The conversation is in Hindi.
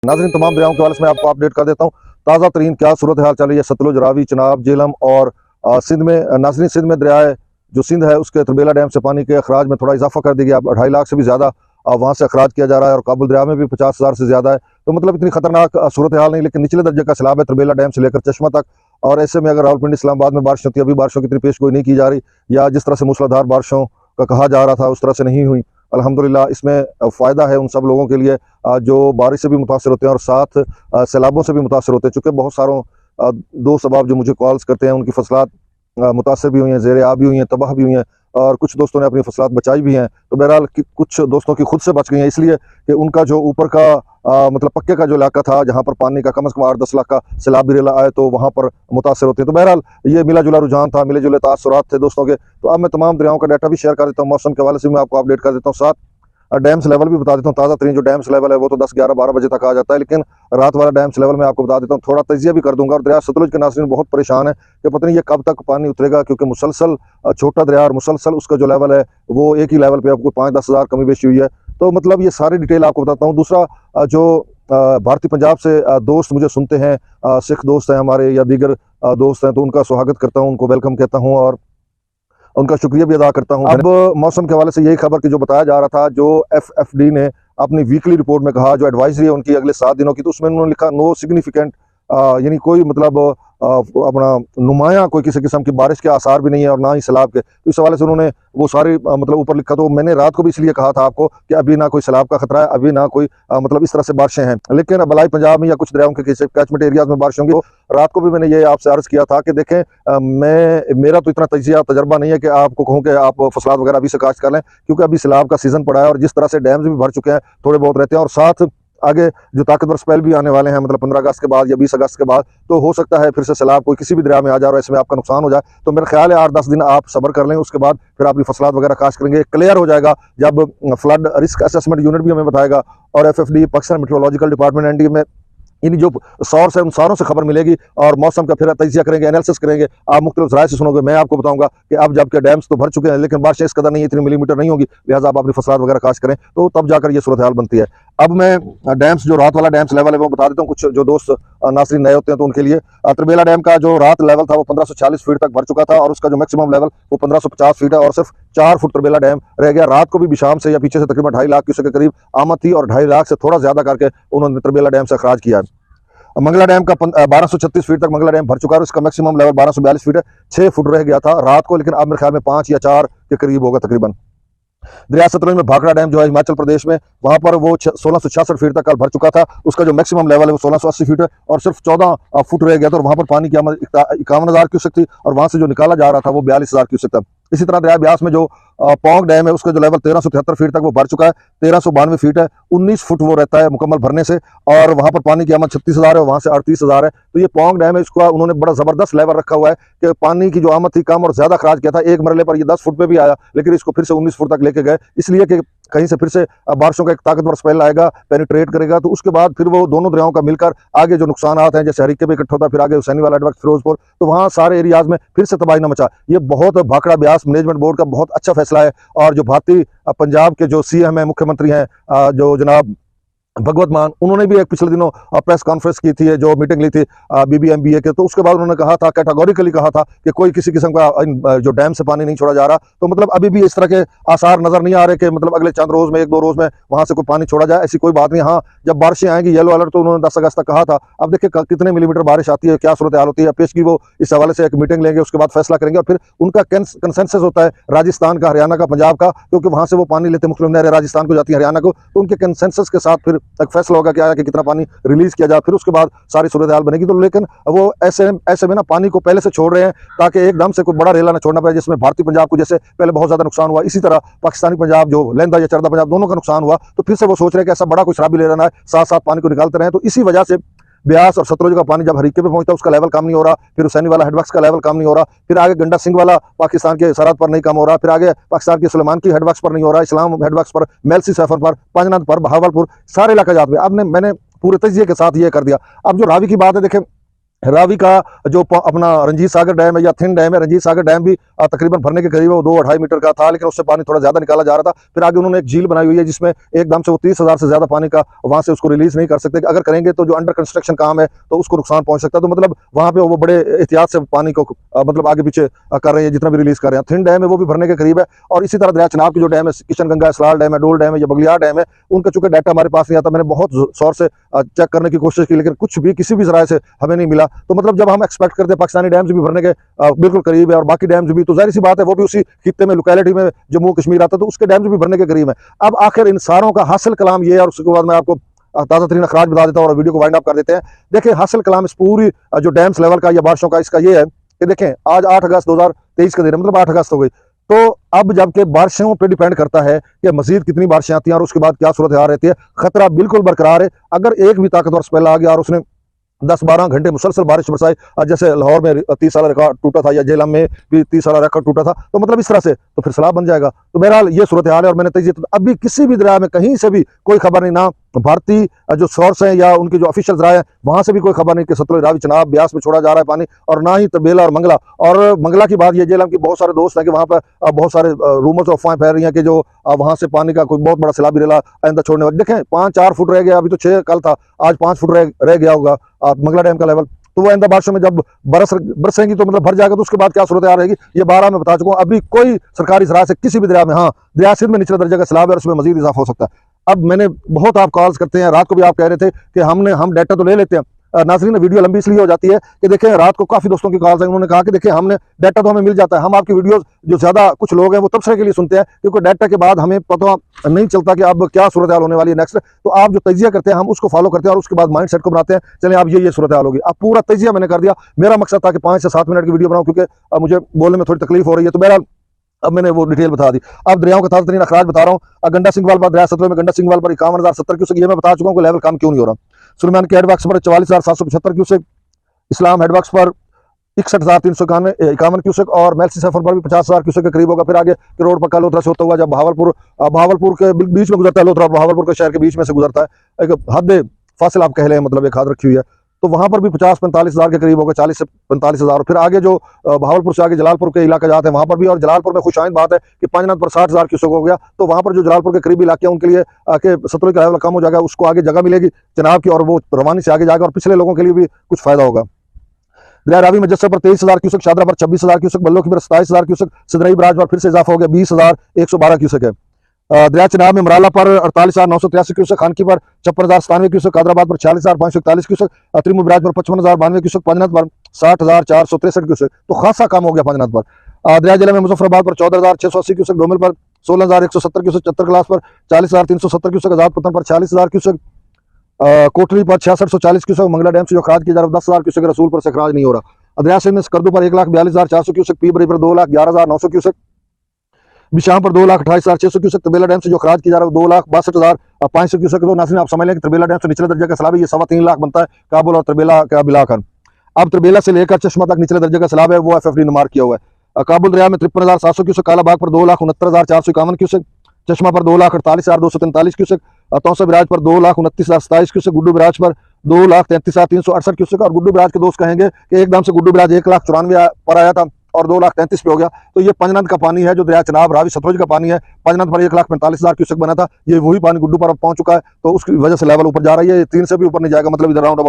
नाज़रीन, तमाम दरियाओं के हवाले से मैं आपको अपडेट कर देता हूँ। ताज़ा तरीन क्या सूरत हाल चल रही है सतलुज, रावी, चनाब, जेहलम और सिंध में। नाज़रीन, सिंध में दरियाए जो सिंध है उसके तरबेला डैम से पानी के अखराज में थोड़ा इजाफा कर दिया गया। अब 2.5 लाख से भी ज़्यादा वहाँ से अखराज किया जा रहा है और काबुल दरिया में भी 50,000 से ज़्यादा है। तो मतलब इतनी खतरनाक सूरत हाल नहीं, लेकिन निचले दर्जे का सैलाब है तरबेला डैम से लेकर चश्मा तक। और ऐसे में अगर रावलपिंडी इस्लामाबाद में बारिश होती है, अभी बारिशों की इतनी पेश गोई नहीं की जा रही, या जिस तरह से मूसलाधार बारिशों का कहा जा रहा था उस तरह से नहीं हुई। अल्हम्दुलिल्लाह इसमें फ़ायदा है उन सब लोगों के लिए जो बारिश से भी मुतासर होते हैं और साथ सैलाबों से भी मुतासर होते हैं। चूँकि बहुत सारों दोस्त अहबाब जो मुझे कॉल्स करते हैं, उनकी फसलात मुतासर भी हुई हैं, ज़ेर आब भी हुई हैं, तबाह भी हुई हैं, और कुछ दोस्तों ने अपनी फसलात बचाई भी हैं। तो बहरहाल कुछ दोस्तों की खुद से बच गई हैं, इसलिए कि उनका जो ऊपर का मतलब पक्के का जो इलाका था, जहाँ पर पानी का कम से कम 8-10 लाख का सैलाब भी रेला आए, तो वहाँ पर मुतासर होते हैं। तो बहरहाल ये मिला जुला रुझान था, मिले जुले तासुरात थे दोस्तों के। तो अब मैं तमाम दरियाओं का डाटा भी शेयर कर देता हूँ, मौसम के हवाले से मैं आपको अपडेट कर देता हूँ, साथ डैम्स लेवल भी बता देता हूँ। ताज़ा तरीन जो डैम्स लेवल है वो तो 10-11-12 बजे तक आ जाता है, लेकिन रात वाला डैम्स लेवल मैं आपको बता देता हूँ, थोड़ा तजिया भी कर दूंगा। और दरिया सतलुज के नाज़रीन बहुत परेशान है कि पता नहीं ये कब तक पानी उतरेगा, क्योंकि मुसलसल छोटा दरिया और मुसलसल उसका जो लेवल है वो एक ही लेवल पे आपको 5-10 हज़ार कमी बेशी हुई है। तो मतलब ये सारी डिटेल आपको बताता हूँ। दूसरा जो भारतीय पंजाब से दोस्त मुझे सुनते हैं, सिख दोस्त हैं हमारे या दीगर दोस्त हैं, तो उनका स्वागत करता हूँ, उनको वेलकम कहता हूँ और उनका शुक्रिया भी अदा करता हूँ। अब मौसम के हवाले से यही खबर कि जो बताया जा रहा था, जो FFD ने अपनी वीकली रिपोर्ट में कहा, जो एडवाइजरी है उनकी अगले 7 दिनों की, तो उसमें उन्होंने लिखा नो सिग्निफिकेंट, यानी कोई मतलब अपना नुमाया कोई किसी किस्म की बारिश के आसार भी नहीं है और ना ही सैलाब के। तो इस हवाले से उन्होंने वो सारी मतलब ऊपर लिखा। तो मैंने रात को भी इसलिए कहा था आपको कि अभी ना कोई सैलाब का खतरा है, अभी ना कोई मतलब इस तरह से बारिशें हैं, लेकिन बलाई पंजाब में या कुछ दरियाओं के कैचमेंट एरियाज में बारिश होंगी। तो रात को भी मैंने ये आपसे अर्ज किया था कि देखें, मेरा तो इतना तजिया तजर्बा नहीं है कि आपको कहूँ कि आप फसलात वगैरह अभी से काश्त कर लें, क्योंकि अभी सैलाब का सीज़न पड़ा है और जिस तरह से डैम्स भी भर चुके हैं, थोड़े बहुत रहते हैं, और साथ आगे जो ताकतवर स्पेल भी आने वाले हैं, मतलब 15 अगस्त के बाद या 20 अगस्त के बाद, तो हो सकता है फिर से सैलाब कोई किसी भी दरिया में आ जाए और ऐसे में आपका नुकसान हो जाए। तो मेरा ख्याल है 8-10 दिन आप सब्र कर लें, उसके बाद फिर अपनी फसलात वगैरह काश्त करेंगे। क्लियर हो जाएगा जब फ्लड रिस्क असेसमेंट यूनिट भी हमें बताएगा और FFD Pakistan meteorological department NDA में इन जो सोर्स है उन सारों से खबर मिलेगी और मौसम का फिर तजिया करेंगे, एनालिसिस करेंगे। आप मुख्तलिफ ज़राए से सुनोगे, मैं आपको बताऊंगा कि अब जबकि डैम्स तो भर चुके हैं लेकिन बारिश इस कदर नहीं, इतनी मिलीमीटर नहीं होगी, लिहाजा आप अपनी फसलात वगैरह काश्त करें, तो तब जाकर ये सूरत हाल बनती है। अब मैं डैम्स जो रात वाला डैम्स लेवल है वो बता देता हूँ। कुछ जो दोस्त नाज़रीन नए होते हैं तो उनके लिए तरबेला डैम का जो रात लेवल था वो 1540 फीट तक भर चुका था और उसका जो मैक्सिमम लेवल वो 1550 फीट है और सिर्फ 4 फुट तरबेला डैम रह गया। रात को भी शाम से या पीछे से तकरीबन 2.5 लाख क्यूसेक के करीब आमद थी और 2.5 लाख से थोड़ा ज्यादा करके उन्होंने तरबेला डैम से अखराज किया। मंगला डैम का 1236 फीट तक मंगला डैम भर चुका है, उसका मैक्सिमम लेवल 1242 फीट है, 6 फुट रह गया था रात को, लेकिन अब मेरे ख्याल में 5 या 4 के करीब होगा तकरीबन। दरिया सतलुज में भाखड़ा डैम जो है हिमाचल प्रदेश में, वहां पर वो 1666 फीट तक कल भर चुका था, उसका जो मैक्सिमम लेवल है वो 1680 फीट है और सिर्फ 14 फुट रह गया था और वहां पर पानी की आमद 51,000 क्यूसेक थी और वहां से जो निकाला जा रहा था वो 42,000 क्यूसेक था। इसी तरह दरिया ब्यास में जो पौंग डैम है उसका जो लेवल 1373 फीट तक वो भर चुका है, 1392 फीट है, 19 फुट वो रहता है मुकम्मल भरने से और वहां पर पानी की आमद 36,000 है, वहां से 38,000 है। तो ये पौंग डैम है, इसका उन्होंने बड़ा जबरदस्त लेवल रखा हुआ है कि पानी की जो आमद थी कम और ज्यादा खराज किया था, एक मरले पर ये 10 फुट पे भी आया, लेकिन इसको फिर से 19 फुट तक लेके गए, इसलिए कि कहीं से फिर से बारिशों का एक ताकतवर स्पेल आएगा, पेनिट्रेट करेगा, तो उसके बाद फिर वो दोनों दरियाओं का मिलकर आगे जो नुकसान हैं, जैसे हरीके पे इकट्ठा होता है, फिर आगे हुसैनी वाला एडवक्स फिरोजपुर, तो वहाँ सारे एरियाज में फिर से तबाही न मचा। ये बहुत भाखड़ा ब्यास मैनेजमेंट बोर्ड का बहुत अच्छा फैसला है और जो भारतीय पंजाब के जो CM है, मुख्यमंत्री हैं जो जनाब भगवत मान, उन्होंने भी एक पिछले दिनों प्रेस कॉन्फ्रेंस की थी, जो मीटिंग ली थी BBMBA के, तो उसके बाद उन्होंने कहा था, कैटेगोरिकली कहा था कि कोई किसी किस्म का जो डैम से पानी नहीं छोड़ा जा रहा। तो मतलब अभी भी इस तरह के आसार नजर नहीं आ रहे कि मतलब अगले चंद रोज में, 1-2 रोज में वहां से कोई पानी छोड़ा जाए, ऐसी कोई बात नहीं। हाँ, जब बारिशें आएंगी, येलो अलर्ट तो उन्होंने 10 अगस्त तक कहा था, अब देखिए कितने मिलीमीटर बारिश आती है, क्या सूरत हाल होती है। पेश की वो इस हवाले से एक मीटिंग लेंगे, उसके बाद फैसला करेंगे और फिर उनका कंसेंसस होता है राजस्थान का, हरियाणा का, पंजाब का, क्योंकि वहां से वो पानी लेते मुख्तलिफ नहरें राजस्थान को जाती है, हरियाणा को, तो उनके कंसेंसस के साथ फिर एक फैसला होगा कि कितना पानी रिलीज किया जाए, फिर उसके बाद सारी सूरत हाल बनेगी। तो लेकिन वो ऐसे में ना पानी को पहले से छोड़ रहे हैं ताकि एकदम से कोई बड़ा रेला ना छोड़ना पड़े, जिसमें भारतीय पंजाब को जैसे पहले बहुत ज्यादा नुकसान हुआ, इसी तरह पाकिस्तानी पंजाब जो लहंदा या चरदा पंजाब दोनों का नुकसान हुआ, तो फिर से वो सोच रहे हैं कि ऐसा बड़ा कोई शराबी ले लेना है, साथ साथ पानी को निकालते रहे। तो इसी वजह से ब्यास और सतलुज का पानी जब हरीके पे पहुंचता है उसका लेवल कम नहीं हो रहा, फिर हुसैनी वाला हेडवर्क्स का लेवल कम नहीं हो रहा, फिर आगे गंडा सिंह वाला पाकिस्तान के सरहद पर नहीं कम हो रहा, फिर आगे पाकिस्तान के सुलेमान की हेडवर्क्स पर नहीं हो रहा, इस्लाम हेडवर्क्स पर, मेलसी सैफर पर, पांजनाथ पर, बहावलपुर, सारे इलाका जात में। अब मैंने पूरे तजिए के साथ ये कर दिया। अब जो रावी की बात है, देखें रावी का जो अपना रंजीत सागर डैम है या थिन डैम है, रंजीत सागर डैम भी तकरीबन भरने के करीब है, वो 2-2.5 मीटर का था, लेकिन उससे पानी थोड़ा ज्यादा निकाला जा रहा था। फिर आगे उन्होंने एक झील बनाई हुई है जिसमें एकदम से वो 30,000 से ज्यादा पानी का वहां से उसको रिलीज नहीं कर सकते। अगर करेंगे तो जो अंडर कंस्ट्रक्शन काम है तो उसको नुकसान पहुंच सकता है। तो मतलब वहां पे वो बड़े एहतियात से पानी को मतलब आगे पीछे कर रहे हैं, जितना भी रिलीज कर रहे हैं। थिन डैम है वो भी भरने के करीब है। और इसी तरह दरिया चनाब की जो डैम है, किशन गंगा है, सलाल डैम है, डोल डैम है या बगलियार डैम है, उनका चूंकि डाटा हमारे पास नहीं आता, मैंने बहुत जोर से चेक करने की कोशिश की, लेकिन कुछ भी किसी भी जराये से हमें नहीं मिला। तो मतलब जब हम एक्सपेक्ट करते हैं पाकिस्तानी डैम्स भी भरने के बिल्कुल करीब है और बाकी डैम्स भी, तो जाहिर सी बात है वो भी उसी खित्ते में, लोकेलिटी में जम्मू कश्मीर आता है, तो उसके डैम्स भी भरने के करीब है। अब आखिर इन सारों का हासिल कलाम ये है, और उसके बाद मैं आपको ताज़ा तरीन अखराज बता देता हूँ और वीडियो को वाइंड अप कर देते हैं। देखिए, हासिल कलाम इस पूरी जो डैम्स लेवल का या बारिशों का इसका ये है कि देखें, आज 8 अगस्त 2023 का दिन है, मतलब 8 अगस्त हो गई। तो अब जबकि बारिशों पे डिपेंड करता है कि मजीद कितनी बारिशें आती हैं और उसके बाद क्या सूरत हाल रहती है। खतरा बिल्कुल बरकरार है। अगर एक भी ताकतवर स्पेल आ गया और उसने 10-12 घंटे मुसलसल बारिश बरसाई, जैसे लाहौर में 30 साल रिकॉर्ड टूटा था या जेलम में भी 30 साल रिकॉर्ड टूटा था, तो मतलब इस तरह से तो फिर सैलाब बन जाएगा। तो बहरहाल ये सूरत हाल है। और मैंने तजिए अभी किसी भी दरिया में कहीं से भी कोई खबर नहीं, ना भारतीय जो सोर्स हैं या उनके जो ऑफिशियल दरिया हैं वहां से भी कोई खबर नहीं कि सतलुज, रावी, चनाब, ब्यास में छोड़ा जा रहा है पानी, और ना ही तरबेला और मंगला। और मंगला की बात, ये जेलम की बहुत सारे दोस्त हैं कि वहां पर बहुत सारे रूमर्स और अफवाहें फैल रही हैं कि जो वहां से पानी का कोई बहुत बड़ा सैलाबी रेला आइंदा छोड़ने वाले। देखें, 5-4 फुट रह गया, अभी तो 6 कल था, आज 5 फुट रह गया होगा मंगला डैम का लेवल। तो वो आइंदा बारिशों में जब बरसेंगी तो मतलब भर जाएगा, तो उसके बाद क्या सूरत आ रहेगी ये 12 में बता चुका हूँ। अभी कोई सरकारी सराह से किसी भी दरिया में, हाँ दरिया सिंध में निचले दर्जे का सैलाब है और उसमें मजीद इजाफा हो सकता है। अब मैंने बहुत आप कॉल्स करते हैं, रात को भी आप कह रहे थे कि हम डाटा तो ले लेते हैं। नाजरीन, वीडियो लंबी इसलिए हो जाती है कि देखें, रात को काफी दोस्तों की कॉल्स हैं, उन्होंने कहा कि देखिए हमने डाटा तो हमें मिल जाता है, हम आपकी वीडियोस जो ज्यादा कुछ लोग हैं वो तबसरे के लिए सुनते हैं, क्योंकि डाटा के बाद हमें पता नहीं चलता कि अब क्या सूरत हाल होने वाली है नेक्स्ट। तो आप जो तजिया करते हैं हम उसको फॉलो करते हैं और उसके बाद माइंड सेट को बनाते हैं, चले अब ये सूरत हाल होगी। अब पूरा तजिया मैंने कर दिया। मेरा मकसद था कि 5 से 7 मिनट की वीडियो बनाऊं, क्योंकि मुझे बोलने में थोड़ी तकलीफ हो रही है। तो बहरहाल अब मैंने वो डिटेल बता दी। अब दरियाओं का ताज़ा तरीन अखराज बता रहा हूँ। गंडा सिंघवाल पर दरिया सतलुज में गंडा सिंघवाल पर 51,070 क्यूसेक, ये मैं बता चुका हूँ कि लेवल कम क्यों नहीं हो रहा। सुलेमान के हेडवर्क्स पर 44,775 क्यूसेक, इस्लाम हेडवर्क्स पर 61,351 क्यूसेक, और मेल्सी सफर पर भी 50,000 क्यूसेक के करीब होगा। फिर आगे रोड पक्का लोथरा से होता हुआ जब भावलपुर के बीच में गुजरता है, लोथरा और भावलपुर के शहर के बीच में से गुजरता है, एक हद फासिल आप कह लें, मतलब एक हद रखी हुई है, तो वहां पर भी 50-45,000 के करीब होगा, 40 से 45,000। फिर आगे जो भावलपुर से आगे जलालपुर के इलाके जाते हैं वहां पर भी, और जलालपुर में खुशाइंद बात है कि पांचनाथ पर 60,000 क्यूसेक हो गया। तो वहां पर जो जलालपुर के करीबी इलाके हैं उनके लिए आके सतलुज का लेवल कम हो जाएगा, उसको आगे जगह मिलेगी चनाब की और वो रवानी से आगे जाएगा, और पिछले लोगों के लिए भी कुछ फायदा होगा। दरिया रावी मुजस्सर पर 23,000 क्यूसेक, शादरा पर 26,000 क्यूसेक, बल्लो की पर 27,000 क्यूसेक, सिदरई बराज पर फिर से इजाफा हो गया, 20,112 क्यूसेक है। दरिया चनाब में मराला पर 48,983 क्यूसेक, खानकी पर 56,097 क्यूसेक, कादराबाद पर 46,541 क्यूसेक, त्रिमू बराज पर 55,092 क्यूसेक, पांचनाथ पर 60,463 क्यूसेक, तो खासा कम हो गया पांचनाथ पर। दरिया जिले में मुजफ्फराबाद पर 14,680 क्यूसेक, डोमिल पर 16,170 क्यूसेक, चत्तर क्लास पर 40,370 क्यूसेक, आजादपतन पर 40,000 क्यूसेक, कोटली पर 6640 क्यूसेक, मंगला डैम से जो खराज की जा रहा है 10,000 क्यूसेक, रसूल पर से खराज नहीं हो रहा। दरिया सिंध में स्कर्दू पर 1,42,400 क्यूसेक, पीबरी पर 2,11,900 क्यूसेक, बिशाम पर 2,28,600 क्यूसेक, तरबेला डैम से जो खराज की जा रहा है 2,62,500 क्यूसेक। तो नाज़रीन, आप समझ लें कि तरबेला डैम से निचले दर्जे का सैलाब है, ये 3.25 लाख बनता है काबुल और तरबेला का मिलाकर। अब तरबेला से लेकर चश्मा तक निचले दर्जे का सैलाब है, वो FFD ने मार्क किया हुआ है। काबुल दरिया में 53,700 क्यूसेक, कालाबाग पर 2,69,451 क्यूसेक, चश्मा पर 2,48,243 क्यूसेक, तौसा बिराज पर 2,29,027 क्यूसेक, गुड्डू बिराज पर 2,33,368 क्यूसेक। और गुड्डू बिराज के दोस्त कहेंगे कि एकदम से गुड्डू बिराज 1,94,000 पर आया था और 2,33,000 पे हो गया। तो ये पंजनद का पानी है जो दरिया चनाब, रावी, सतलुज का पानी है। पंजनद पर 1,45,000 क्यूसेक बना था, ये वही पानी गुड्डू पर पहुंच चुका है, तो उसकी वजह से लेवल ऊपर जा रही है। 3 से भी ऊपर नहीं जाएगा, मतलब इधर राउंड अबाउट